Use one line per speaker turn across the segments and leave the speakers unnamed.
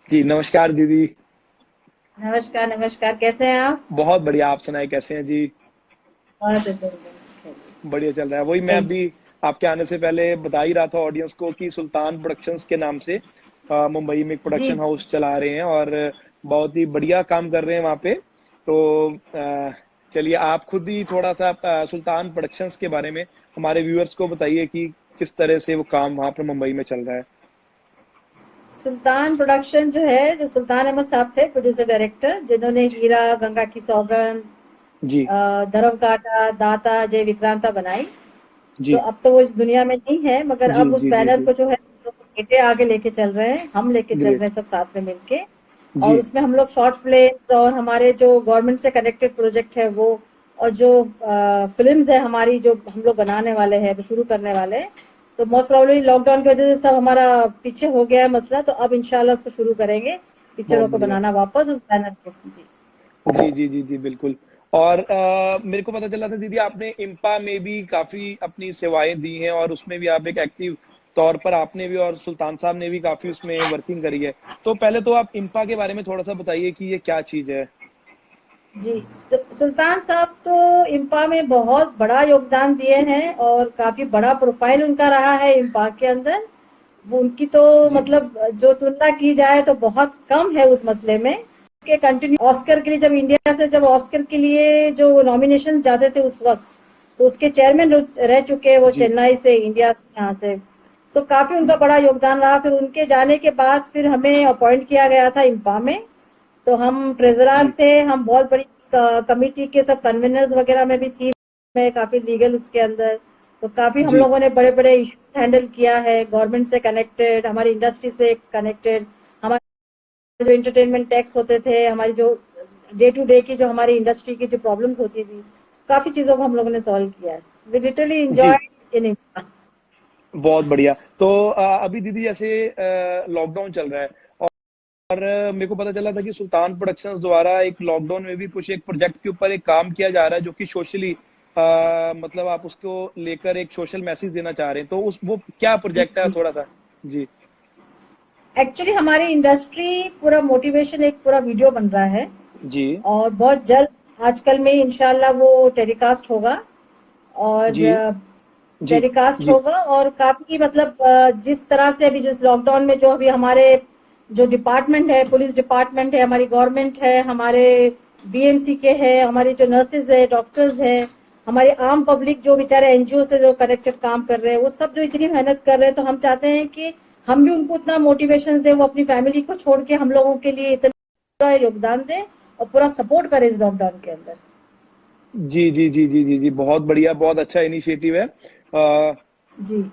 जी, नमस्कार दीदी।
नमस्कार, नमस्कार। कैसे हैं आप?
बहुत बढ़िया, आप सुनाएँ कैसे हैं जी?
बहुत अच्छे से।
बढ़िया चल रहा है। वही मैं
थैंक
अभी आपके आने से पहले बता ही रहा था ऑडियंस को कि सुल्तान प्रोडक्शंस के नाम से मुंबई में एक
जी।
प्रोडक्शन हाउस चला रहे हैं और बहुत ही बढ़िया काम कर रहे हैं वहाँ पे। तो चलिए आप खुद ही थोड़ा-सा सुल्तान प्रोडक्शंस के बारे में हमारे व्यूअर्स को बताइए कि किस तरह से वो काम वहाँ पे मुंबई में चल रहा है?
सुल्तान प्रोडक्शन जो है, जो सुल्तान अहमद साहब थे प्रोड्यूसर डायरेक्टर, जिन्होंने हीरा, गंगा की सौगंध,
जी,
धर्म कांटा, दाता, जय विक्रांता बनाई। तो
जी,
अब तो वो इस दुनिया में नहीं है, मगर
जी,
अब उस
जी, जी,
बैनर
जी।
को जो है तो बेटे आगे लेके चल रहे हैं, हम लेके चल
ग्रेट।
रहे हैं सब साथ में मिलके। और
जी,
उसमें हम लोग शॉर्ट फिल्म और हमारे जो गवर्नमेंट से कनेक्टेड प्रोजेक्ट है वो, और जो फिल्म्स है हमारी जो हम लोग बनाने वाले हैं, शुरू करने वाले हैं। तो मोस्ट प्रोबेबली लॉकडाउन की वजह से सब हमारा पीछे हो गया है मसला, तो अब इंशाल्लाह उसको शुरू करेंगे,
बहुत
पिक्चरों को
बढ़िया।
बनाना वापस उस बैनर पे। जी।
जी, जी, जी, जी, बिल्कुल। और मेरे को पता चला था दीदी आपने इम्पा में भी काफ़ी अपनी सेवाएँ दी हैं और उसमें भी आप एक एक्टिव तौर पर आपने भी और सुल्तान साहब ने भी काफ़ी उसमें वर्किंग करी है। तो पहले तो आप इम्पा के बारे में थोड़ा-सा बताइए कि ये क्या चीज़ है?
जी, सुल्तान साहब तो इम्पा में बहुत बड़ा योगदान दिए हैं और काफी बड़ा प्रोफाइल उनका रहा है इम्पा के अंदर। वो उनकी तो
जी,
मतलब जो तुलना की जाए तो बहुत कम है उस मसले में। के कंटिन्यू ऑस्कर के लिए, जब इंडिया से जब ऑस्कर के लिए जो नॉमिनेशन जाते थे उस वक्त, तो उसके चेयरमैन रह चुके हैं वो,
जी,
चेन्नई से, इंडिया से, यहाँ से। तो काफी उनका बड़ा योगदान रहा। फिर उनके जाने के बाद फिर हमें अपॉइंट किया गया था इम्पा में। तो हम ट्रेजरान
जी,
थे, हम बहुत बड़ी कमिटी के सब कन्वीनर्स वगैरह में भी थी मैं, काफी लीगल उसके अंदर। तो काफी हम
जी,
लोगों ने बड़े बड़े इशू हैंडल किया है, गवर्नमेंट से कनेक्टेड, हमारी इंडस्ट्री से कनेक्टेड, हमारे जो एंटरटेनमेंट टैक्स होते थे, हमारी जो डे टू डे की जो हमारी इंडस्ट्री की जो प्रॉब्लम्स होती थी, काफी चीजों को हम लोगों ने सॉल्व किया है। वी लिटरली
जी,
एंजॉय इन इंडिया।
बहुत बढ़िया। तो अभी दीदी जैसे लॉकडाउन चल रहा है और मेरे को पता चला था कि सुल्तान प्रोडक्शंस द्वारा एक लॉकडाउन में भी कुछ एक प्रोजेक्ट के ऊपर एक काम किया जा रहा है जो कि सोशली मतलब आप उसको लेकर एक सोशल मैसेज देना चाह रहे हैं तो उस वो क्या प्रोजेक्ट है थोड़ा सा जी
एक्चुअली हमारी इंडस्ट्री पूरा मोटिवेशन, एक पूरा वीडियो बन रहा है
जी
और बहुत जल्द आजकल में इंशाल्लाह वो टेलीकास्ट होगा। और
जी जी
टेलीकास्ट
जी
होगा और काफी मतलब जिस तरह से अभी जिस लॉकडाउन में जो अभी हमारे जो डिपार्टमेंट है, पुलिस डिपार्टमेंट है, हमारी गवर्नमेंट है, हमारे बीएमसी के है, हमारी जो नर्सेज है, डॉक्टर्स है, हमारी आम पब्लिक जो बेचारे एनजीओ से जो कनेक्टेड काम कर रहे हैं, वो सब जो इतनी मेहनत कर रहे हैं, तो हम चाहते हैं कि हम भी उनको उतना मोटिवेशन दें, वो अपनी फैमिली को छोड़ के हम लोगों के लिए इतना योगदान दें और पूरा सपोर्ट करें इस लॉकडाउन के अंदर।
जी जी जी जी जी जी बहुत बढ़िया बहुत अच्छा इनिशिएटिव है
जी।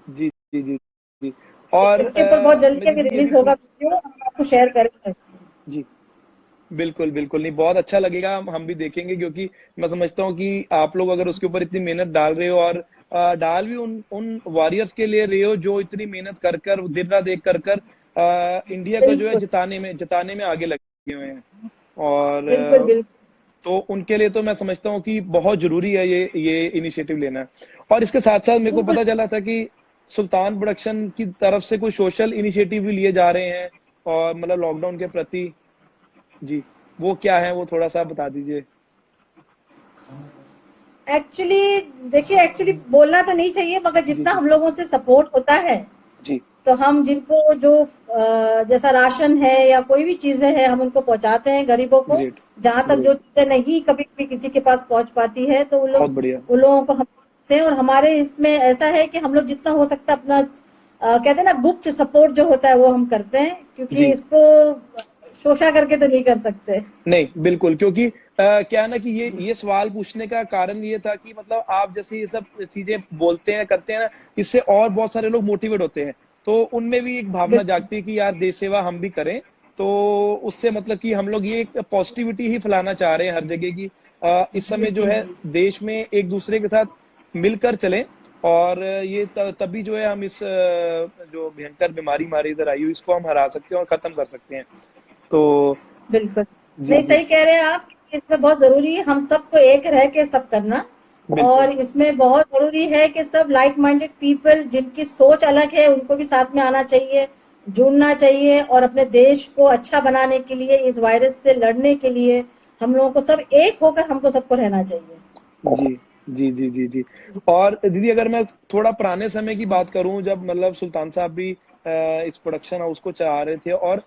जी जी जी जी और
इसके ऊपर बहुत जल्दी
मैं
अभी
दीदी ये भी
रिलीज होगा वीडियो, हम आपको शेयर करेंगे।
जी बिल्कुल, बिल्कुल नहीं बहुत अच्छा लगेगा हम भी देखेंगे क्योंकि मैं समझता हूँ कि आप लोग अगर उसके ऊपर इतनी मेहनत डाल रहे हो और डाल भी उन उन वॉरियर्स के लिए रहे हो जो इतनी मेहनत कर कर दिन रात एक कर कर इंडिया को जो है
बिल्कुल,
जिताने में आगे लगे हुए हैं और
बिल्कुल, बिल्कुल।
तो उनके लिए तो मैं समझता हूँ कि बहुत जरूरी है ये इनिशिएटिव लेना और इसके साथ साथ मेरे को
बिल्कुल।
पता चला था कि सुल्तान प्रोडक्शन की तरफ से कोई सोशल इनिशिएटिव भी लिए जा रहे हैं और मतलब लॉकडाउन के प्रति जी, वो क्या है वो थोड़ा-सा बता दीजिए?
एक्चुअली देखिए, एक्चुअली बोलना तो नहीं चाहिए, मगर
जी,
जितना
जी,
हम लोगों से सपोर्ट होता है,
जी,
तो हम जिनको जो जैसा राशन है या कोई भी चीजें हैं, हम उनको पहुंचाते हैं गरीबों को।
ग्रेट,
जहां तक जो
ग्रेट,
चीजें नहीं कभी भी किसी के पास पहुंच पाती है, तो
बहुत बढ़िया।
उन लोगों को हम देते हैं। और हमारे इसमें ऐसा है कि हम लोग जितना हो सकता है अपना कहते हैं ना, गुप्त सपोर्ट जो होता है वो हम करते हैं, क्योंकि
जी,
इसको शोषा करके तो नहीं कर सकते।
नहीं, बिल्कुल क्योंकि क्या है ना कि ये सवाल पूछने का कारण ये था कि मतलब आप जैसे ये सब चीज़ें बोलते हैं, करते हैं ना, इससे और बहुत सारे लोग मोटिवेट होते हैं। तो उनमें भी एक भावना
बिल्कुल,
जागती है कि यार देश सेवा हम भी करें। तो उससे मतलब कि हम लोग ये एक पॉजिटिविटी ही फैलाना चाह रहे हैं हर जगह की इस
जी,
समय जो
जी,
है
जी।
देश में एक-दूसरे के साथ मिलकर चलें और ये त तभी जो है हम इस जो भयंकर बीमारी हमारी इधर आई हुई इसको हम हरा सकते हैं और खत्म कर सकते हैं। तो
बिल्कुल।
जी,
नहीं,
जी,
सही कह रहे हैं आप। इसमें बहुत ज़रूरी है हम सबको एक रह के सब करना।
बिल्कुल।
और इसमें बहुत ज़रूरी है कि सब लाइक माइंडेड पीपल जिनकी सोच अलग है, उनको भी साथ में आना चाहिए। जुड़ना चाहिए और अपने देश को अच्छा बनाने के लिए, इस वायरस से लड़ने के लिए हम लोगों को सब एक होकर हमको सबको रहना चाहिए।
जी, जी, जी, जी, जी। और दीदी अगर मैं थोड़ा पुराने समय की बात करूँ जब मतलब सुल्तान साहब भी इस प्रोडक्शन हाउस को चला रहे थे और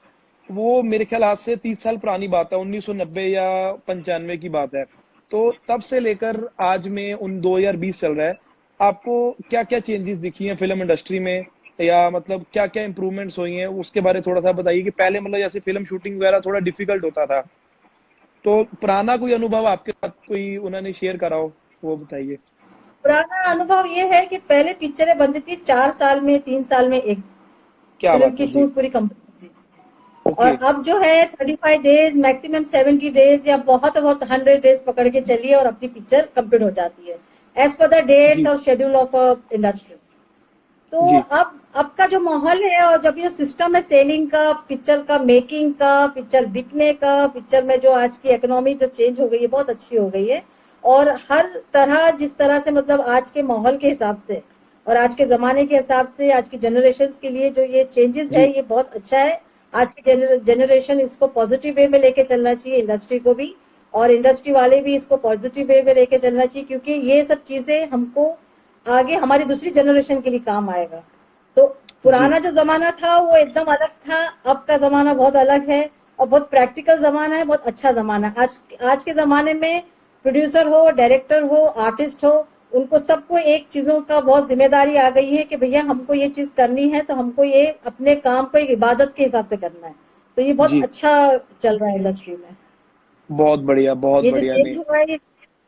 वो मेरे ख्याल आज से 30 साल पुरानी बात है, 1990 या 95 की बात है। तो तब से लेकर आज में 2020 चल रहा है। आपको क्या-क्या चेंजेस दिखी हैं फ़िल्म इंडस्ट्री में या मतलब क्या-क्या इम्प्रूवमेंट्स हुई हैं? उसके बारे में थोड़ा-सा बताइए कि पहले मतलब जैसे फ़िल्म शूटिंग वगैरह थोड़ा डिफ़िकल्ट होता था। तो पुराना कोई अनुभव आपके साथ कोई उन्होंने शेयर करा हो, वो बताइए?
पुराना अनुभव ये है कि पहले पिक्चरें बनती थी 4 साल में, 3 साल में एक
क्या
फिल्म
बात
की
है! जी,
शूट पूरी कंप्लीट थी। और
ओके,
अब जो है 35 डेज, मैक्सिमम 70 डेज या बहुत बहुत 100 डेज पकड़ के चलिए और अपनी पिक्चर कंप्लीट हो जाती है, एज पर द डेट्स
जी,
और शेड्यूल ऑफ इंडस्ट्री। तो
जी,
अब का जो माहौल है और जब ये सिस्टम है सेलिंग का, पिक्चर का मेकिंग का, पिक्चर बिकने का, पिक्चर में जो आज की इकोनॉमी जो चेंज हो गई है बहुत अच्छी हो गई है। और हर तरह जिस तरह से मतलब आज के माहौल के हिसाब से और आज के जमाने के हिसाब से आज की जनरेशन के लिए जो ये चेंजेस है
जी,
ये बहुत अच्छा है। आज की जनरेशन इसको पॉजिटिव वे में लेके चलना चाहिए, इंडस्ट्री को भी, और इंडस्ट्री वाले भी इसको पॉजिटिव वे में लेके चलना चाहिए, क्योंकि ये सब चीजें हमको आगे हमारी दूसरी जनरेशन के लिए काम आएगा। तो
जी,
पुराना जो जमाना था वो एकदम अलग था, अब का जमाना बहुत अलग है और बहुत प्रैक्टिकल जमाना है, बहुत अच्छा जमाना है। आज के जमाने में प्रोड्यूसर हो, डायरेक्टर हो, आर्टिस्ट हो, उनको सबको एक चीजों का बहुत जिम्मेदारी आ गई है कि भैया हमको ये चीज करनी है तो हमको ये अपने काम को एक इबादत के हिसाब से करना है। तो ये बहुत
जी।
अच्छा चल रहा है इंडस्ट्री में।
बहुत
ये जो
बढ़िया,
चेंज
नहीं,
हुआ है ये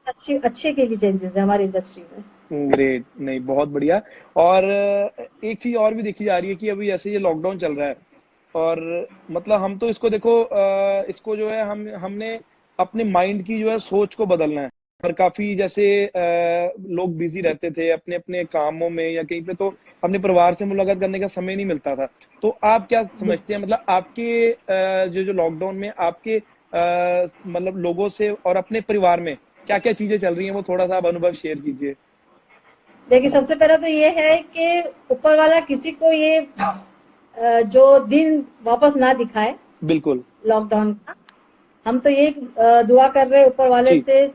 अच्छे अच्छे के लिए चेंजेस है हमारी इंडस्ट्री में।
ग्रेट, नहीं, बहुत बढ़िया। और एक चीज़ और भी देखी जा रही है कि अभी जैसे ये लॉकडाउन चल रहा है और मतलब हम तो इसको देखो इसको जो है हमने अपने माइंड की जो है सोच को बदलना है। और काफ़ी जैसे लोग बिज़ी रहते थे अपने-अपने कामों में या कहीं पे तो अपने परिवार से मुलाकात करने का समय नहीं मिलता था। तो आप क्या
जी,
समझते हैं मतलब आपके जो लॉकडाउन में आपके मतलब लोगों से और अपने परिवार में क्या-क्या चीज़ें चल रही हैं वो थोड़ा-सा आप अनुभव शेयर कीजिए?
देखिए सबसे पहले तो ये है कि ऊपर वाला किसी को ये जो दिन वापस ना दिखाए
बिल्कुल।
लॉकडाउन का। हम तो ये दुआ कर रहे हैं ऊपर वाले
जी,
से,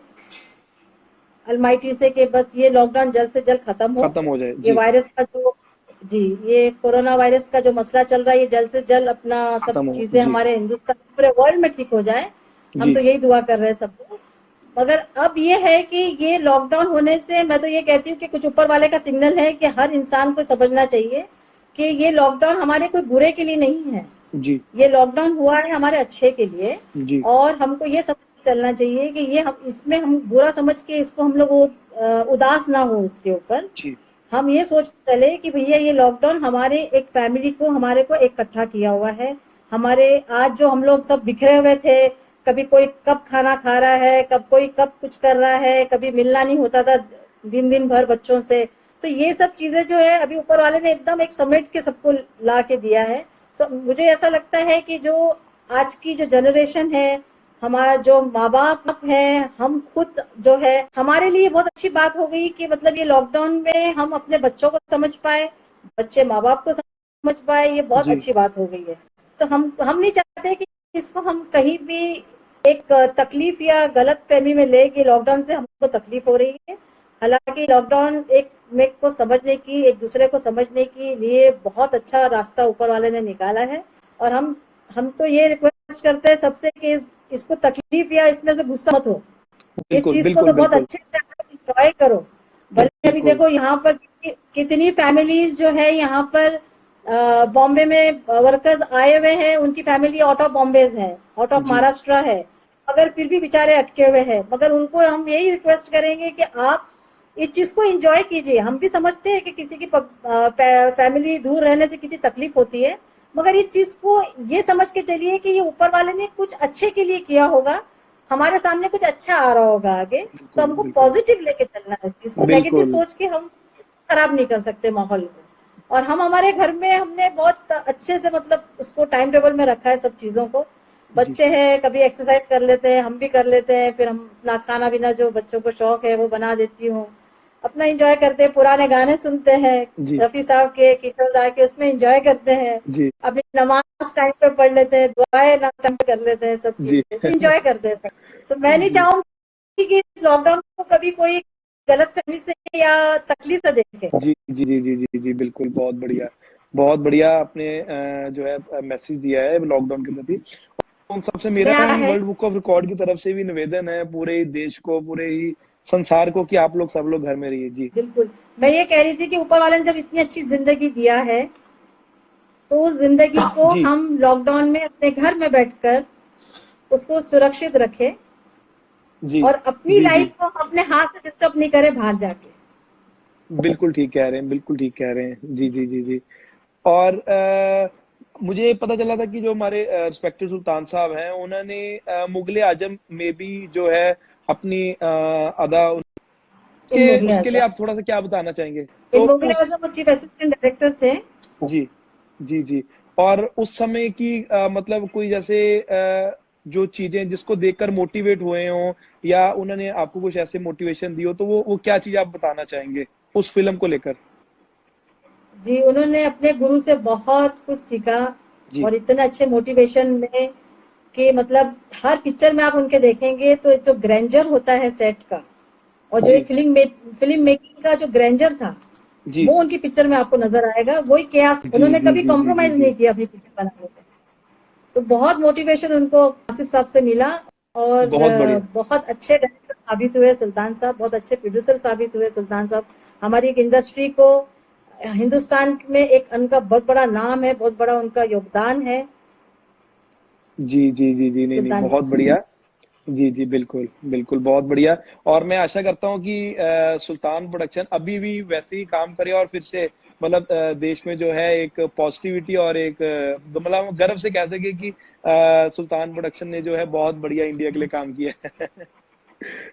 अलमाइटी से, कि बस ये लॉकडाउन जल्द से जल्द खत्म हो।
खत्म हो जाए।
ये
जी,
वायरस का जो, जी, ये कोरोना वायरस का जो मसला चल रहा है ये जल्द से जल्द अपना सब
खत्म हो।
चीजें
जी,
हमारे हिंदुस्तान पूरे वर्ल्ड में ठीक हो जाए। हम
जी,
तो यही दुआ कर रहे हैं सबको। मगर अब ये है कि ये लॉकडाउन होने से मैं तो ये कहती हूँ कि कुछ ऊपर वाले का सिग्नल है कि हर इंसान को समझना चाहिए कि ये लॉकडाउन हमारे कोई बुरे के लिए नहीं है।
जी,
ये लॉकडाउन हुआ है हमारे अच्छे के लिए।
जी,
और हमको ये समझ के चलना चाहिए कि ये हम इसमें हम बुरा समझ के इसको हम लोग उदास ना हो इसके ऊपर।
जी,
हम ये सोच के चले कि भैया ये लॉकडाउन हमारे एक फैमिली को, हमारे को इकट्ठा किया हुआ है। हमारे आज जो हम लोग सब बिखरे हुए थे, कभी कोई कब खाना खा रहा है, कब कोई कब कुछ कर रहा है, कभी मिलना नहीं होता था दिन दिन भर बच्चों से। तो ये सब चीजें जो है अभी ऊपर वाले ने एकदम एक समेट के सबको ला के दिया है। तो मुझे ऐसा लगता है कि जो आज की जो जनरेशन है, हमारा जो माँ बाप है, हम खुद जो है, हमारे लिए बहुत अच्छी बात हो गई कि मतलब ये लॉकडाउन में हम अपने बच्चों को समझ पाए, बच्चे माँ बाप को समझ पाए, ये बहुत
जी,
अच्छी बात हो गई है। तो हम नहीं चाहते कि इसको हम कहीं भी एक तकलीफ या गलत फहमी में ले कि लॉकडाउन से हमको तकलीफ हो रही है। हालांकि लॉकडाउन एक मेक को समझने की, एक दूसरे को समझने के लिए बहुत अच्छा रास्ता ऊपर वाले ने निकाला है। और हम तो ये रिक्वेस्ट करते हैं सबसे कि इसको तकलीफ या इसमें से गुस्सा मत हो। इस
बिल्कुल,
चीज को
बिल्कुल,
तो बहुत
बिल्कुल,
अच्छे से एंजॉय करो। भले अभी
बिल्कुल,
देखो यहाँ पर कितनी फैमिलीज जो है यहाँ पर बॉम्बे में वर्कर्स आए हुए हैं, उनकी फैमिली आउट ऑफ बॉम्बे है, आउट ऑफ
जी,
महाराष्ट्र है, मगर फिर भी बेचारे अटके हुए हैं। मगर उनको हम यही रिक्वेस्ट करेंगे कि आप इस चीज को एंजॉय कीजिए। हम भी समझते हैं कि किसी की फैमिली दूर रहने से कितनी तकलीफ होती है, मगर इस चीज को ये समझ के चलिए कि ये ऊपर वाले ने कुछ अच्छे के लिए किया होगा, हमारे सामने कुछ अच्छा आ रहा होगा आगे। तो
बिल्कुल,
हमको
बिल्कुल,
पॉजिटिव लेके चलना है, इसको नेगेटिव
बिल्कुल,
सोच के हम खराब नहीं कर सकते माहौल को। और हम हमारे घर में हमने बहुत अच्छे से मतलब उसको टाइम टेबल में रखा है सब चीजों को।
जी,
बच्चे हैं कभी एक्सरसाइज कर लेते हैं, हम भी कर लेते हैं, फिर हम अपना खाना पीना जो बच्चों को शौक है वो बना देती हूँ। अपना एंजॉय करते हैं, पुराने गाने सुनते हैं,
जी
रफी साहब के, किशोर दा के, उसमें एंजॉय करते हैं,
जी
अपनी नमाज टाइम पे पढ़ लेते हैं, दुआएं टाइम पे कर लेते हैं, सब
जी
चीजें तो एंजॉय करते हैं। तो मैं नहीं
जी
चाहूंगी कि इस लॉकडाउन को कभी कोई गलत फहमी से या तकलीफ से देखे।
जी जी जी जी जी जी बिल्कुल, बहुत बढ़िया आपने जो है मैसेज दिया है लॉकडाउन के प्रति। उन सबसे
मैं
मेरा
आता
ही
है।
वर्ल्ड बुक ऑफ रिकॉर्ड की तरफ से भी निवेदन है पूरे ही देश को, पूरे ही संसार को, कि आप लोग सब लोग घर में रहिए। जी
बिल्कुल, मैं ये कह रही थी कि ऊपर वाले ने जब इतनी अच्छी जिंदगी दिया है, तो उस जिंदगी को
जी
हम लॉकडाउन में अपने घर में बैठकर उसको सुरक्षित रखें
जी
और अपनी
जी जी
लाइफ को हम अपने हाथ से डिस्टर्ब नहीं करें बाहर जाके।
बिल्कुल ठीक कह रहे हैं, बिल्कुल ठीक कह रहे हैं। जी जी जी जी। और मुझे पता चला था कि जो हमारे रिस्पेक्टेड सुल्तान साहब हैं, उन्होंने मुगले आजम में भी जो है अपनी अदा,
इन
उसके
मुगल
उसके लिए
आजम
आप थोड़ा सा क्या बताना चाहेंगे?
इन
तो
मुगल
उस,
आजम चीफ असिस्टेंट डायरेक्टर थे।
जी जी जी। और उस समय की मतलब कोई जैसे जो चीजें जिसको देखकर मोटिवेट हुए हों, या उन्होंने आपको कुछ ऐसे मोटिवेशन दी हो, तो वो क्या चीज आप बताना चाहेंगे उस फिल्म को लेकर?
जी, उन्होंने अपने गुरु से बहुत कुछ सीखा
जी
और इतने अच्छे मोटिवेशन में कि मतलब हर पिक्चर में आप उनके देखेंगे तो एक जो ग्रैंडर होता है सेट का, और जो
जी
एक फिल्म मेकिंग का जो ग्रैंडर था,
जी
वो उनकी पिक्चर में आपको नजर आएगा। वही केयास,
जी
उन्होंने
जी
कभी
जी जी जी
कॉम्प्रोमाइज
जी
नहीं किया अपनी पिक्चर बनाने में। तो बहुत मोटिवेशन उनको आसिफ साहब से मिला। और
बहुत बढ़िया।
बहुत अच्छे डायरेक्टर साबित हुए सुल्तान साहब, बहुत अच्छे प्रोड्यूसर साबित हुए सुल्तान साहब। हमारी एक इंडस्ट्री को, हिंदुस्तान में एक उनका बहुत बड़ा नाम है, बहुत बड़ा उनका योगदान है
जी जी जी जी, नहीं नहीं,
सुल्तान जी।
बहुत बढ़िया। जी जी बिल्कुल बिल्कुल, बहुत बढ़िया। और मैं आशा करता हूँ कि सुल्तान प्रोडक्शन अभी भी वैसे ही काम करे, और फिर से मतलब देश में जो है एक पॉजिटिविटी और एक मतलब हम गर्व से कह सके कि सुल्तान प्रोडक्शन ने जो है बहुत बढ़िया इंडिया के लिए काम किया है।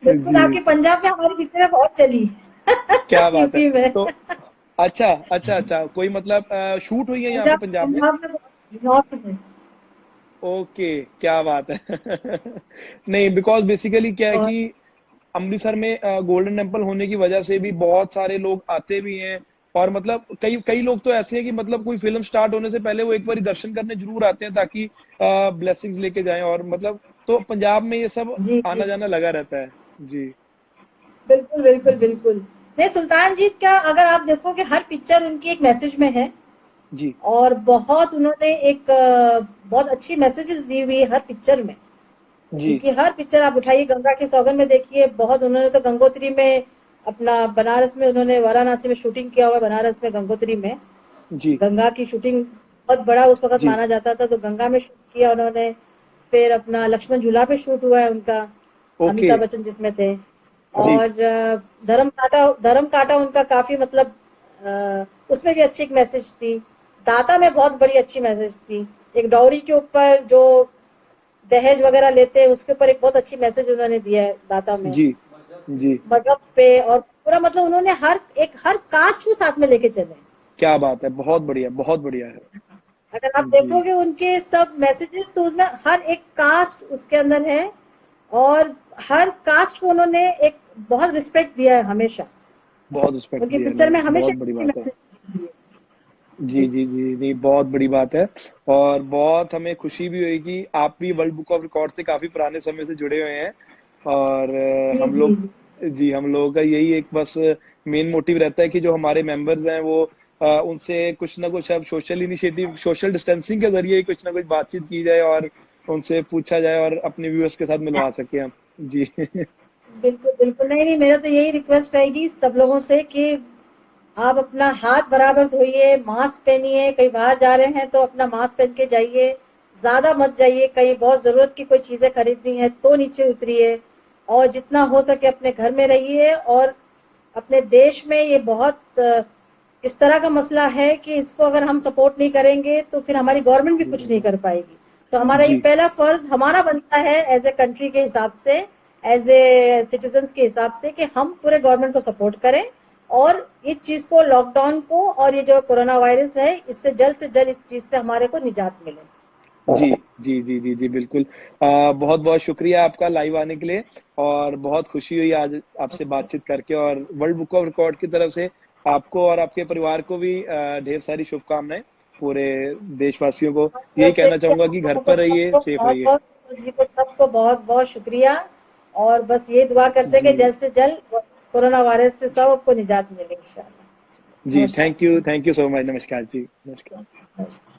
बिल्कुल,
जी,
आपके पंजाब में हमारी पिक्चरें बहुत चली।
क्या बात है।
यूपी में,
तो अच्छा अच्छा अच्छा, कोई मतलब शूट हुई है यहाँ पे
पंजाब
पंजाब में?
पंजाब में बहुत, नॉर्थ में।
ओके, क्या बात है। नहीं, बिकॉज बेसिकली क्या है
और
कि अमृतसर में गोल्डन टेम्पल होने की वजह से भी बहुत सारे लोग आते भी हैं। और मतलब कई कई लोग तो ऐसे हैं कि मतलब कोई फिल्म स्टार्ट होने से पहले वो एक बार दर्शन करने जरूर आते हैं, ताकि ब्लेसिंग्स लेके जाएं। और मतलब तो पंजाब में ये सब
जी
आना
जी,
जाना लगा रहता है। जी
बिल्कुल बिल्कुल बिल्कुल। नहीं, सुल्तान जी का अगर आप देखोगे हर पिक्चर उनकी एक मैसेज में है।
जी
और बहुत उन्होंने एक बहुत अच्छी मैसेजेस दी हुई है हर पिक्चर में।
जी
उनकी हर पिक्चर आप उठाइए, गंगा की सौगंध में देखिए, बहुत उन्होंने तो गंगोत्री में, अपना बनारस में, उन्होंने वाराणसी में शूटिंग किया हुआ है, बनारस में गंगोत्री में
जी
गंगा की शूटिंग बहुत बड़ा उस वक्त
जी।
माना जाता था, तो गंगा में शूट किया उन्होंने। फिर अपना लक्ष्मण झूला पे शूट हुआ है उनका,
ओके।
अमिताभ बच्चन जिसमें थे।
जी
और धर्म काटा उनका काफी मतलब, उसमें भी अच्छी एक मैसेज थी। दाता में बहुत बड़ी अच्छी मैसेज थी। एक डाउरी के ऊपर जो दहेज वगैरह लेते हैं उसके ऊपर एक बहुत अच्छी मैसेज उन्होंने दिया है दाता में।
जी जी,
मजहब पे और पूरा मतलब उन्होंने हर कास्ट को साथ में लेके चले।
क्या बात है, बहुत बढ़िया, बहुत बढ़िया है।
अगर आप
जी
देखोगे उनके सब मैसेजेस तो उसमें हर एक कास्ट उसके अंदर है। और हर कास्ट को उन्होंने एक बहुत रिस्पेक्ट दिया है हमेशा।
बहुत रिस्पेक्ट
उनकी
दिया,
पिक्चर
नहीं
में हमेशा
बहुत बड़ी
अच्छी
बात है।
मैसेज दी है।
जी
जी,
जी जी, नहीं बहुत बड़ी बात है। और बहुत हमें खुशी भी हुई कि आप भी वर्ल्ड बुक ऑफ रिकॉर्ड से काफी पुराने समय से जुड़े हुए हैं। और
जी
हम
जी
लोग,
जी।
जी हम लोगों का यही एक बस मेन मोटिव रहता है कि जो हमारे मेंबर्स हैं वो उनसे कुछ ना कुछ अब सोशल इनिशिएटिव, सोशल डिस्टेंसिंग के जरिए कुछ ना कुछ बातचीत की जाए, और उनसे पूछा जाए, और अपने व्यूअर्स के साथ मिलवा सके हम। जी
बिल्कुल बिल्कुल, नहीं नहीं, मेरा तो यही रिक्वेस्ट रहेगी सब लोगों से कि आप अपना हाथ बराबर धोइए, मास्क पहनिए, कहीं बाहर जा रहे हैं तो अपना मास्क पहन के जाइए। ज्यादा मत जाइए, कहीं बहुत जरूरत की कोई चीजें खरीदनी है तो नीचे उतरिए। और जितना हो सके अपने घर में रहिए। और अपने देश में ये बहुत इस तरह का मसला है कि इसको अगर हम सपोर्ट नहीं करेंगे तो फिर हमारी गवर्नमेंट भी कुछ नहीं कर पाएगी। तो हमारा ये
जी
पहला फर्ज हमारा बनता है एज ए कंट्री के हिसाब से, एज ए सिटीजन के हिसाब से, कि हम पूरे गवर्नमेंट को सपोर्ट करें। और इस चीज को, लॉकडाउन को, और ये जो कोरोना वायरस है, इससे जल्द से जल्द इस चीज से हमारे को निजात मिले।
जी, जी, जी, जी, जी, बिल्कुल। बहुत-बहुत शुक्रिया आपका लाइव आने के लिए और बहुत खुशी हुई आज आपसे बातचीत करके और वर्ल्ड बुक ऑफ रिकॉर्ड की तरफ से आपको और आपके परिवार को भी ढेर सारी शुभकामनाएँ, पूरे देशवासियों को। यही
वैसे
कहना चाहूँगा कि घर पर रहिए,
सबको
सेफ
बहुत
रहिए।
बहुत जी को सबको बहुत बहुत शुक्रिया और बस ये दुआ करते हैं कि
जी,
जल्द से जल्द कोरोना वायरस से सबको निजात मिले इंशाल्लाह।
जी,
नमस्कार।
Thank you so much. नमस्कार जी, नमस्कार।
नमस्कार।